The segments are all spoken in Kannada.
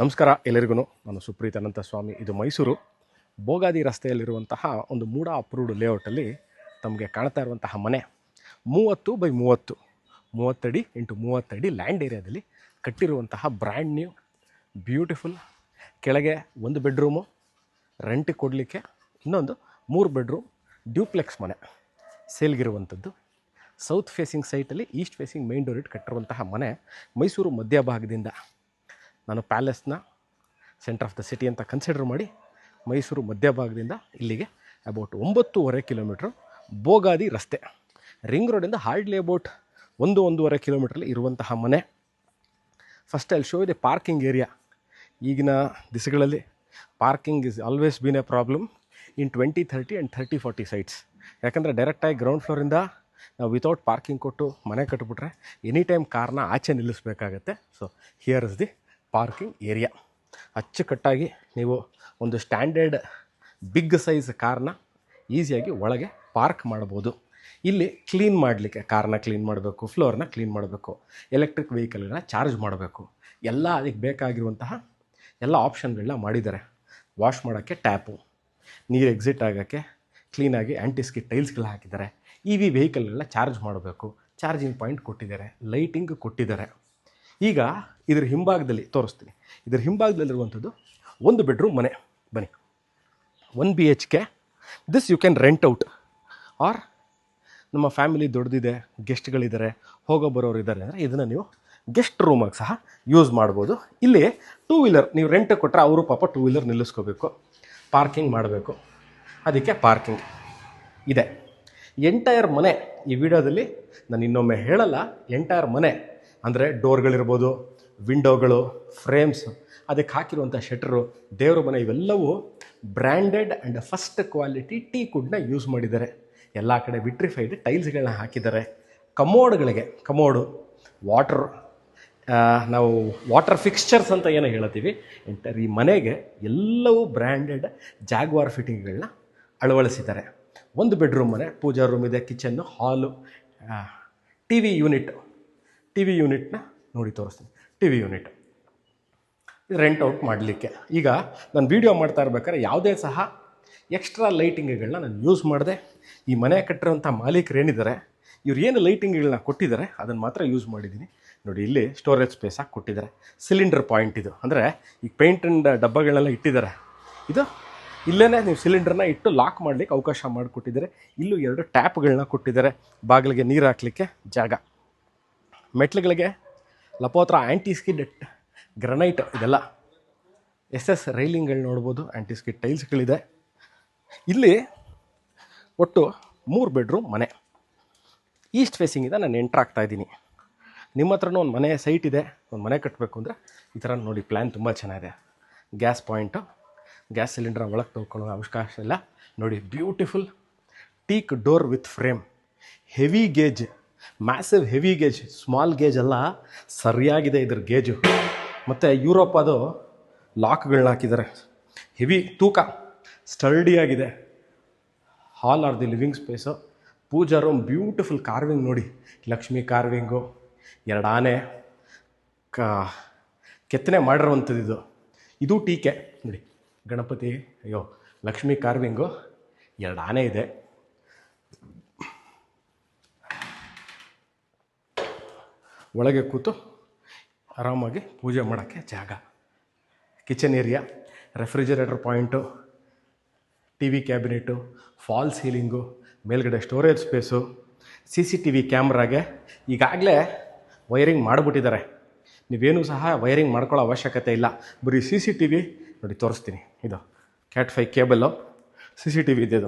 ನಮಸ್ಕಾರ ಎಲ್ಲರಿಗೂ. ನಾನು ಸುಪ್ರೀತ್ ಅನಂತ ಸ್ವಾಮಿ. ಇದು ಮೈಸೂರು ಬೋಗಾದಿ ರಸ್ತೆಯಲ್ಲಿರುವಂತಹ ಒಂದು ಮೂಡ ಅಪ್ರೂವ್ಡ್ ಲೇಔಟಲ್ಲಿ ತಮಗೆ ಕಾಣ್ತಾ ಇರುವಂತಹ ಮನೆ 30 ಅಡಿ ಇಂಟು 30 ಅಡಿ ಲ್ಯಾಂಡ್ ಏರಿಯಾದಲ್ಲಿ ಕಟ್ಟಿರುವಂತಹ ಬ್ರ್ಯಾಂಡ್ ನ್ಯೂ ಬ್ಯೂಟಿಫುಲ್. ಕೆಳಗೆ 1 ಬೆಡ್ರೂಮು ರೆಂಟಿಗೆ ಕೊಡಲಿಕ್ಕೆ, ಇನ್ನೊಂದು 3 ಬೆಡ್ರೂಮ್ ಡ್ಯೂಪ್ಲೆಕ್ಸ್ ಮನೆ ಸೇಲ್ಗಿರುವಂಥದ್ದು. ಸೌತ್ ಫೇಸಿಂಗ್ ಸೈಟಲ್ಲಿ ಈಸ್ಟ್ ಫೇಸಿಂಗ್ ಮೇನ್ ಡೋರ್ ಇಟ್ಟು ಕಟ್ಟಿರುವಂತಹ ಮನೆ. ಮೈಸೂರು ಮಧ್ಯಭಾಗದಿಂದ ನಾನು ಪ್ಯಾಲೇಸ್ನ ಸೆಂಟರ್ ಆಫ್ ದ ಸಿಟಿ ಅಂತ ಕನ್ಸಿಡರ್ ಮಾಡಿ ಮೈಸೂರು ಮಧ್ಯಭಾಗದಿಂದ ಇಲ್ಲಿಗೆ ಅಬೌಟ್ 9.5 ಕಿಲೋಮೀಟ್ರ್ ಬೋಗಾದಿ ರಸ್ತೆ, ರಿಂಗ್ ರೋಡಿಂದ ಹಾರ್ಡ್ಲಿ ಅಬೌಟ್ 1-1.5 ಕಿಲೋಮೀಟ್ರಲ್ಲಿ ಇರುವಂತಹ ಮನೆ. ಫಸ್ಟ್ ಐಲ್ ಶೋ ಇದೆ ಪಾರ್ಕಿಂಗ್ ಏರಿಯಾ. ಈಗಿನ ದಿಸಗಳಲ್ಲಿ parking is always been a problem in 2030 and 30-40 sites. ಯಾಕಂದರೆ ಡೈರೆಕ್ಟಾಗಿ ಗ್ರೌಂಡ್ ಫ್ಲೋರಿಂದ ನಾವು ವಿತೌಟ್ ಪಾರ್ಕಿಂಗ್ ಕೊಟ್ಟು ಮನೆ ಕಟ್ಟಿಬಿಟ್ರೆ ಎನಿ ಟೈಮ್ ಕಾರ್ನ ಆಚೆ ನಿಲ್ಲಿಸಬೇಕಾಗತ್ತೆ. So here is the parking area. ಅಚ್ಚುಕಟ್ಟಾಗಿ ನೀವು ಒಂದು ಸ್ಟ್ಯಾಂಡರ್ಡ್ ಬಿಗ್ ಸೈಜ್ ಕಾರ್ನ ಈಸಿಯಾಗಿ ಒಳಗೆ ಪಾರ್ಕ್ ಮಾಡ್ಬೋದು. ಇಲ್ಲಿ ಕ್ಲೀನ್ ಮಾಡಲಿಕ್ಕೆ ಕಾರ್ನ ಕ್ಲೀನ್ ಮಾಡಬೇಕು, ಫ್ಲೋರ್ನ ಕ್ಲೀನ್ ಮಾಡಬೇಕು, ಎಲೆಕ್ಟ್ರಿಕ್ ವೆಹಿಕಲ್ಗಳನ್ನ ಚಾರ್ಜ್ ಮಾಡಬೇಕು, ಎಲ್ಲ ಅದಕ್ಕೆ ಬೇಕಾಗಿರುವಂತಹ ಎಲ್ಲ ಆಪ್ಷನ್ಗಳನ್ನ ಮಾಡಿದ್ದಾರೆ. ವಾಶ್ ಮಾಡೋಕ್ಕೆ ಟ್ಯಾಪು, ನೀರು ಎಕ್ಸಿಟ್ ಆಗೋಕ್ಕೆ ಕ್ಲೀನಾಗಿ ಆ್ಯಂಟಿಸ್ಕಿಟ್ ಟೈಲ್ಸ್ಗಳು ಹಾಕಿದ್ದಾರೆ. EV ವೆಹಿಕಲ್ಗಳನ್ನ ಚಾರ್ಜ್ ಮಾಡಬೇಕು, ಚಾರ್ಜಿಂಗ್ ಪಾಯಿಂಟ್ ಕೊಟ್ಟಿದ್ದಾರೆ, ಲೈಟಿಂಗ್ ಕೊಟ್ಟಿದ್ದಾರೆ. ಈಗ ಇದ್ರ ಹಿಂಭಾಗದಲ್ಲಿ ತೋರಿಸ್ತೀನಿ. ಇದರ ಹಿಂಭಾಗದಲ್ಲಿರುವಂಥದ್ದು 1 ಬೆಡ್ರೂಮ್ ಮನೆ. ಬನ್ನಿ, 1 BHK. This you can rent out, or ನಮ್ಮ ಫ್ಯಾಮಿಲಿ ದೊಡ್ಡದಿದೆ, ಗೆಸ್ಟ್ಗಳಿದ್ದಾರೆ, ಹೋಗೋ ಬರೋರು ಇದ್ದಾರೆ ಅಂದರೆ ಇದನ್ನು ನೀವು ಗೆಸ್ಟ್ ರೂಮಾಗಿ ಸಹ ಯೂಸ್ ಮಾಡ್ಬೋದು. ಇಲ್ಲಿ 2 ವೀಲರ್ ನೀವು ರೆಂಟ್ ಕೊಟ್ಟರೆ ಅವರು ಪಾಪ 2 ವೀಲರ್ ನಿಲ್ಲಿಸ್ಕೋಬೇಕು, ಪಾರ್ಕಿಂಗ್ ಮಾಡಬೇಕು. ಅದಕ್ಕೆ ಪಾರ್ಕಿಂಗ್ ಇದೆ. ಎಂಟೈರ್ ಮನೆ ಈ ವಿಡಿಯೋದಲ್ಲಿ ನಾನು ಇನ್ನೊಮ್ಮೆ ಹೇಳಲ್ಲ. ಎಂಟೈರ್ ಮನೆ ಅಂದರೆ ಡೋರ್ಗಳಿರ್ಬೋದು, ವಿಂಡೋಗಳು, ಫ್ರೇಮ್ಸ್, ಅದಕ್ಕೆ ಹಾಕಿರುವಂಥ ಶಟರು, ದೇವ್ರ ಮನೆ, ಇವೆಲ್ಲವೂ ಬ್ರ್ಯಾಂಡೆಡ್ ಆ್ಯಂಡ್ ಫಸ್ಟ್ ಕ್ವಾಲಿಟಿ ಟೀಕ್ವುಡ್ನ ಯೂಸ್ ಮಾಡಿದ್ದಾರೆ. ಎಲ್ಲ ಕಡೆ ವಿಟ್ರಿಫೈಡ್ ಟೈಲ್ಸ್ಗಳನ್ನ ಹಾಕಿದ್ದಾರೆ. ಕಮೋಡು, ವಾಟರ್, ನಾವು ವಾಟರ್ ಫಿಕ್ಸ್ಚರ್ಸ್ ಅಂತ ಏನೋ ಹೇಳ್ತೀವಿ, ಎಂಟರ್ ಈ ಮನೆಗೆ ಎಲ್ಲವೂ ಬ್ರ್ಯಾಂಡೆಡ್ ಜಾಗ್ವಾರ್ ಫಿಟ್ಟಿಂಗ್ಗಳನ್ನ ಅಳವಡಿಸಿದ್ದಾರೆ. 1 ಬೆಡ್ರೂಮ್ ಮನೆ, ಪೂಜಾ ರೂಮ್ ಇದೆ, ಕಿಚನ್ನು, ಹಾಲು, ಟಿ ವಿ ಯೂನಿಟ್ನ ನೋಡಿ ತೋರಿಸ್ತೀನಿ. T V unit rent out ಮಾಡಲಿಕ್ಕೆ. ಈಗ ನಾನು ವೀಡಿಯೋ ಮಾಡ್ತಾ ಇರ್ಬೇಕಾದ್ರೆ ಯಾವುದೇ ಸಹ ಎಕ್ಸ್ಟ್ರಾ ಲೈಟಿಂಗ್ಗಳನ್ನ ನಾನು ಯೂಸ್ ಮಾಡಿದೆ. ಈ ಮನೆ ಕಟ್ಟಿರೋಂಥ ಮಾಲೀಕರು ಏನಿದ್ದಾರೆ, ಇವ್ರು ಏನು ಲೈಟಿಂಗ್ಗಳನ್ನ ಕೊಟ್ಟಿದ್ದಾರೆ ಅದನ್ನು ಮಾತ್ರ ಯೂಸ್ ಮಾಡಿದ್ದೀನಿ. ನೋಡಿ, ಇಲ್ಲಿ ಸ್ಟೋರೇಜ್ ಸ್ಪೇಸ್ ಆಗಿ ಕೊಟ್ಟಿದ್ದಾರೆ. ಸಿಲಿಂಡರ್ ಪಾಯಿಂಟ್ ಇದು, ಅಂದರೆ ಈಗ ಪೇಂಟ್ ಆ್ಯಂಡ್ ಡಬ್ಬಗಳನ್ನೆಲ್ಲ ಇಟ್ಟಿದ್ದಾರೆ. ಇದು ಇಲ್ಲೇ ನೀವು ಸಿಲಿಂಡರ್ನ ಇಟ್ಟು ಲಾಕ್ ಮಾಡಲಿಕ್ಕೆ ಅವಕಾಶ ಮಾಡಿಕೊಟ್ಟಿದ್ದಾರೆ. ಇಲ್ಲೂ 2 ಟ್ಯಾಪ್ಗಳನ್ನ ಕೊಟ್ಟಿದ್ದಾರೆ. ಬಾಗಿಲಿಗೆ ನೀರು ಹಾಕಲಿಕ್ಕೆ ಜಾಗ, ಮೆಟ್ಲುಗಳಿಗೆ ಲಪೋತ್ರ, ಆ್ಯಂಟಿಸ್ಕಿಡ್ ಗ್ರನೈಟ್, ಇದೆಲ್ಲ SS ರೈಲಿಂಗ್ಗಳು ನೋಡ್ಬೋದು, ಆ್ಯಂಟಿಸ್ಕಿಡ್ ಟೈಲ್ಸ್ಗಳಿದೆ. ಇಲ್ಲಿ ಒಟ್ಟು 3 ಬೆಡ್ರೂಮ್ ಮನೆ, ಈಸ್ಟ್ ಫೇಸಿಂಗಿಂದ ನಾನು ಎಂಟ್ರ್ ಆಗ್ತಾಯಿದ್ದೀನಿ. ನಿಮ್ಮ ಹತ್ರನೂ ಒಂದು ಮನೆ ಸೈಟ್ ಇದೆ, ಒಂದು ಮನೆ ಕಟ್ಟಬೇಕು ಅಂದರೆ ಈ ಥರ ನೋಡಿ, ಪ್ಲ್ಯಾನ್ ತುಂಬ ಚೆನ್ನಾಗಿದೆ. ಗ್ಯಾಸ್ ಪಾಯಿಂಟು, ಗ್ಯಾಸ್ ಸಿಲಿಂಡರ್ ಒಳಗೆ ತೊಳ್ಕೊಳ್ಳೋ ಅವಕಾಶ ಇಲ್ಲ. ನೋಡಿ, beautiful teak door with frame, heavy gauge, massive heavy gauge, small gauge ಅಲ್ಲ, ಸರಿಯಾಗಿದೆ ಇದ್ರ ಗೇಜು. ಮತ್ತು ಯುರೋಪ್ ಅದು ಲಾಕ್ಗಳನ್ನ ಹಾಕಿದ್ದಾರೆ. ಹೆವಿ ತೂಕ, ಸ್ಟರ್ಡಿಯಾಗಿದೆ. Hall or the living space. Pooja room, beautiful carving ನೋಡಿ, ಲಕ್ಷ್ಮಿ ಕಾರ್ವಿಂಗು, 2 ಆನೆ ಕೆತ್ತನೆ ಮಾಡಿರುವಂಥದ್ದು. ಇದು ಟೀಕೆ ನೋಡಿ, ಗಣಪತಿ, ಲಕ್ಷ್ಮಿ ಕಾರ್ವಿಂಗು, 2 ಆನೆ ಇದೆ. ಒಳಗೆ ಕೂತು ಆರಾಮಾಗಿ ಪೂಜೆ ಮಾಡೋಕ್ಕೆ ಜಾಗ. Kitchen area, refrigerator point, TV cabinet, fall ceiling, ಮೇಲ್ಗಡೆ ಸ್ಟೋರೇಜ್ ಸ್ಪೇಸು, CCTV ಕ್ಯಾಮ್ರಾಗೆ ಈಗಾಗಲೇ ವೈರಿಂಗ್ ಮಾಡಿಬಿಟ್ಟಿದ್ದಾರೆ. ನೀವೇನೂ ಸಹ ವೈರಿಂಗ್ ಮಾಡ್ಕೊಳ್ಳೋ ಅವಶ್ಯಕತೆ ಇಲ್ಲ. ಬರೀ CCTV ನೋಡಿ ತೋರಿಸ್ತೀನಿ. ಇದು Cat 5 ಕೇಬಲ್ಲು, CCTV ಇದೆ.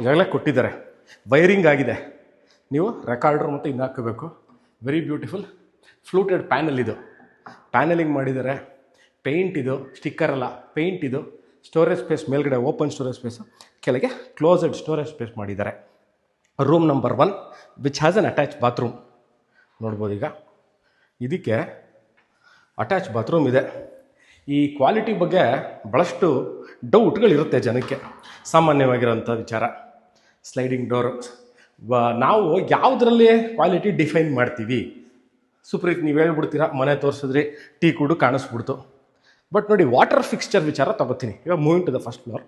ಈಗಾಗಲೇ ಕೊಟ್ಟಿದ್ದಾರೆ, ವೈರಿಂಗ್ ಆಗಿದೆ. ನೀವು ರೆಕಾರ್ಡರ್ ಮತ್ತು ಇನ್ನು ಹಾಕಬೇಕು. Very beautiful fluted panel. ಇದು ಪ್ಯಾನಲಿಂಗ್ ಮಾಡಿದ್ದಾರೆ. ಪೇಂಟ್, ಇದು ಸ್ಟಿಕ್ಕರ್ ಅಲ್ಲ, ಪೇಂಟ್. ಇದು ಸ್ಟೋರೇಜ್ ಸ್ಪೇಸ್, ಮೇಲ್ಗಡೆ ಓಪನ್ ಸ್ಟೋರೇಜ್ ಸ್ಪೇಸು, ಕೆಳಗೆ ಕ್ಲೋಸೆಡ್ ಸ್ಟೋರೇಜ್ ಸ್ಪೇಸ್ ಮಾಡಿದ್ದಾರೆ. Room number 1 which has an attach bathroom ನೋಡ್ಬೋದು. ಈಗ ಇದಕ್ಕೆ ಅಟ್ಯಾಚ್ ಬಾತ್ರೂಮ್ ಇದೆ. ಈ ಕ್ವಾಲಿಟಿ ಬಗ್ಗೆ ಭಾಳಷ್ಟು ಡೌಟ್ಗಳಿರುತ್ತೆ ಜನಕ್ಕೆ, ಸಾಮಾನ್ಯವಾಗಿರೋಂಥ ವಿಚಾರ. ಸ್ಲೈಡಿಂಗ್ ಡೋರು, ನಾವು ಯಾವುದರಲ್ಲಿ ಕ್ವಾಲಿಟಿ ಡಿಫೈನ್ ಮಾಡ್ತೀವಿ? ಸುಪ್ರೀತ್ ನೀವು ಹೇಳ್ಬಿಡ್ತೀರಾ ಮನೆ ತೋರಿಸಿದ್ರಿ ಟೀ ಕುಡು ಕಾಣಿಸ್ಬಿಡ್ತು. ಬಟ್ ನೋಡಿ ವಾಟರ್ ಫಿಕ್ಸ್ಚರ್ ವಿಚಾರ ತಗೋತೀನಿ. ಇವಾಗ moving to the first floor.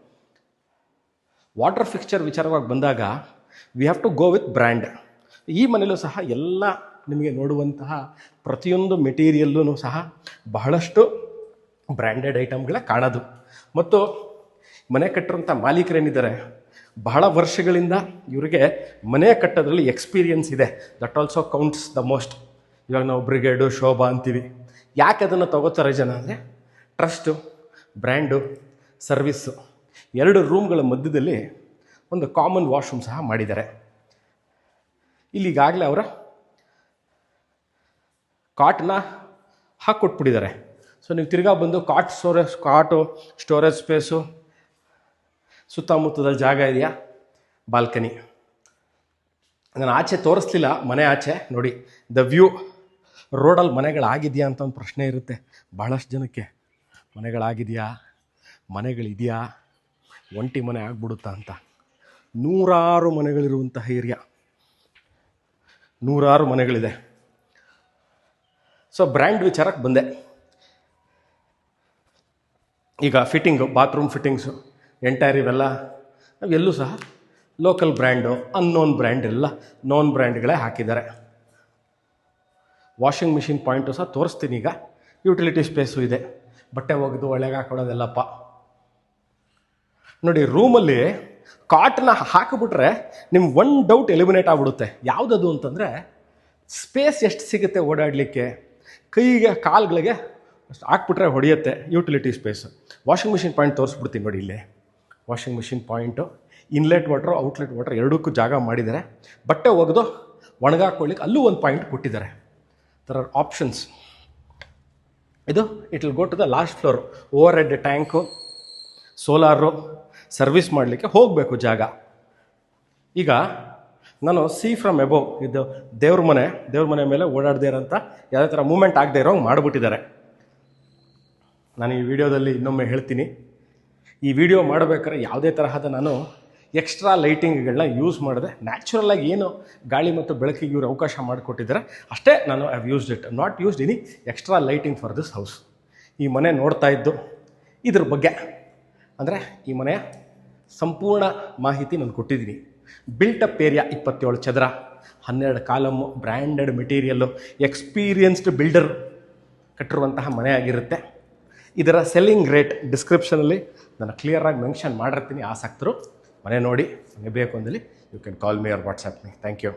Water fixture ವಿಚಾರವಾಗಿ ಬಂದಾಗ we have to go with brand. ಈ ಮನೇಲೂ ಸಹ ಎಲ್ಲ ನಿಮಗೆ ನೋಡುವಂತಹ ಪ್ರತಿಯೊಂದು ಮೆಟೀರಿಯಲ್ಲೂ ಸಹ ಬಹಳಷ್ಟು ಬ್ರ್ಯಾಂಡೆಡ್ ಐಟಮ್ಗಳೇ ಕಾಣೋದು. ಮತ್ತು ಮನೆ ಕಟ್ಟಿರೋಂಥ ಮಾಲೀಕರೇನಿದ್ದಾರೆ ಬಹಳ ವರ್ಷಗಳಿಂದ ಇವರಿಗೆ ಮನೆ ಕಟ್ಟೋದ್ರಲ್ಲಿ ಎಕ್ಸ್ಪೀರಿಯನ್ಸ್ ಇದೆ. That also counts the most. ಇವಾಗ ನಾವು ಬ್ರಿಗೇಡು ಶೋಭಾ ಅಂತೀವಿ. ಯಾಕೆ ಅದನ್ನು ತಗೋತಾರೆ ಜನ ಅಂದರೆ ಟ್ರಸ್ಟು, ಬ್ರ್ಯಾಂಡು, ಸರ್ವಿಸ್ಸು. 2 ರೂಮ್ಗಳ ಮಧ್ಯದಲ್ಲಿ ಒಂದು ಕಾಮನ್ ವಾಶ್ರೂಮ್ ಸಹ ಮಾಡಿದ್ದಾರೆ. ಇಲ್ಲಿಗಾಗಲೇ ಅವರ ಕಾಟನ್ನ ಹಾಕ್ಕೊಟ್ಬಿಟ್ಟಿದ್ದಾರೆ. ಸೊ ನೀವು ತಿರ್ಗಾ ಬಂದು ಕಾಟು ಸ್ಟೋರೇಜ್ ಸ್ಪೇಸು, ಸುತ್ತಮುತ್ತದಲ್ಲಿ ಜಾಗ ಇದೆಯಾ, ಬಾಲ್ಕನಿ. ನಾನು ಆಚೆ ತೋರಿಸ್ಲಿಲ್ಲ, ಮನೆ ಆಚೆ ನೋಡಿ ದ ವ್ಯೂ. ರೋಡಲ್ಲಿ ಮನೆಗಳಾಗಿದೆಯಾ ಅಂತ ಒಂದು ಪ್ರಶ್ನೆ ಇರುತ್ತೆ ಭಾಳಷ್ಟು ಜನಕ್ಕೆ. ಮನೆಗಳಾಗಿದೆಯಾ, ಮನೆಗಳಿದೆಯಾ, ಒಂಟಿ ಮನೆ ಆಗ್ಬಿಡುತ್ತಾ ಅಂತ. 100 ಮನೆಗಳಿರುವಂತಹ ಏರಿಯಾ, 100 ಮನೆಗಳಿದೆ. ಸೊ ಬ್ರ್ಯಾಂಡ್ ವಿಚಾರಕ್ಕೆ ಬಂದೆ. ಈಗ ಫಿಟ್ಟಿಂಗು, ಬಾತ್ರೂಮ್ ಫಿಟ್ಟಿಂಗ್ಸು ಎಂಟೈರ್ ಇವೆಲ್ಲ ನಾವೆಲ್ಲೂ ಸಹ ಲೋಕಲ್ ಬ್ರ್ಯಾಂಡು, ಅನ್ನೋನ್ ಬ್ರ್ಯಾಂಡ್ ಎಲ್ಲ ನೋನ್ ಬ್ರ್ಯಾಂಡ್ಗಳೇ ಹಾಕಿದ್ದಾರೆ. ವಾಷಿಂಗ್ ಮಿಷಿನ್ ಪಾಯಿಂಟು ಸಹ ತೋರಿಸ್ತೀನಿ. ಈಗ ಯುಟಿಲಿಟಿ ಸ್ಪೇಸು ಇದೆ, ಬಟ್ಟೆ ಒಗೆದು ಒಳಗೆ ಹಾಕೊಳ್ಳೋದೆಲ್ಲಪ್ಪ. ನೋಡಿ ರೂಮಲ್ಲಿ ಕಾಟನ್ನ ಹಾಕಿಬಿಟ್ರೆ ನಿಮ್ಗೆ ಒಂದು ಡೌಟ್ ಎಲಿಮಿನೇಟ್ ಆಗಿಬಿಡುತ್ತೆ. ಯಾವುದದು ಅಂತಂದರೆ ಸ್ಪೇಸ್ ಎಷ್ಟು ಸಿಗುತ್ತೆ ಓಡಾಡಲಿಕ್ಕೆ, ಕೈಗೆ ಕಾಲುಗಳಿಗೆ ಹಾಕ್ಬಿಟ್ರೆ ಹೊಡೆಯುತ್ತೆ utility space. Washing machine point ತೋರಿಸ್ಬಿಡ್ತೀನಿ ನೋಡಿ. ಇಲ್ಲೇ washing machine point, inlet water outlet water ಎರಡಕ್ಕೂ ಜಾಗ ಮಾಡಿದ್ದಾರೆ. ಬಟ್ಟೆ ಒಗೆದು ಒಣಗಾಕೊಳ್ಳಿಕ್ಕೆ ಅಲ್ಲೂ ಒಂದು ಪಾಯಿಂಟ್ ಕೊಟ್ಟಿದ್ದಾರೆ. There are options. ಇದು it will go to the last floor. Overhead tank, solar, service ಮಾಡಲಿಕ್ಕೆ ಹೋಗಬೇಕು ಜಾಗ. ಈಗ ನಾನು ಸಿ ಫ್ರಮ್ ಎಬೋವ್ ಇದು ದೇವ್ರ ಮನೆ ಮೇಲೆ ಓಡಾಡದೇ ಇರೋಂಥ ಯಾವುದೇ ಥರ ಮೂಮೆಂಟ್ ಆಗದೆ ಇರೋ ಮಾಡಿಬಿಟ್ಟಿದ್ದಾರೆ. ನಾನು ಈ ವಿಡಿಯೋದಲ್ಲಿ ಇನ್ನೊಮ್ಮೆ ಹೇಳ್ತೀನಿ, ಈ ವಿಡಿಯೋ ಮಾಡಬೇಕಾದ್ರೆ ಯಾವುದೇ ತರಹದ ನಾನು ಎಕ್ಸ್ಟ್ರಾ ಲೈಟಿಂಗ್ಗಳನ್ನ ಯೂಸ್ ಮಾಡಿದೆ. ನ್ಯಾಚುರಲಾಗಿ ಏನು ಗಾಳಿ ಮತ್ತು ಬೆಳಕಿಗೆ ಇವರು ಅವಕಾಶ ಮಾಡಿಕೊಟ್ಟಿದ್ದಾರೆ ಅಷ್ಟೇ ನಾನು I have used it, not used any extra lighting for this house. ಈ ಮನೆ ನೋಡ್ತಾ ಇದ್ದು ಇದ್ರ ಬಗ್ಗೆ ಅಂದರೆ ಈ ಮನೆಯ ಸಂಪೂರ್ಣ ಮಾಹಿತಿ ನಾನು ಕೊಟ್ಟಿದ್ದೀನಿ. ಬಿಲ್ಟಪ್ ಏರಿಯಾ 27 ಚದರ, 12 column, branded material, experienced builder ಕಟ್ಟಿರುವಂತಹ ಮನೆ ಆಗಿರುತ್ತೆ. ಇದರ ಸೆಲ್ಲಿಂಗ್ ರೇಟ್ ಡಿಸ್ಕ್ರಿಪ್ಷನಲ್ಲಿ ನಾನು ಕ್ಲಿಯರಾಗಿ ಮೆನ್ಷನ್ ಮಾಡಿರ್ತೀನಿ. ಆಸಕ್ತರು ಮನೆ ನೋಡಿ ಮನೆ ಬೇಕು ಅಂದಲ್ಲಿ you can call me or WhatsApp me. Thank you.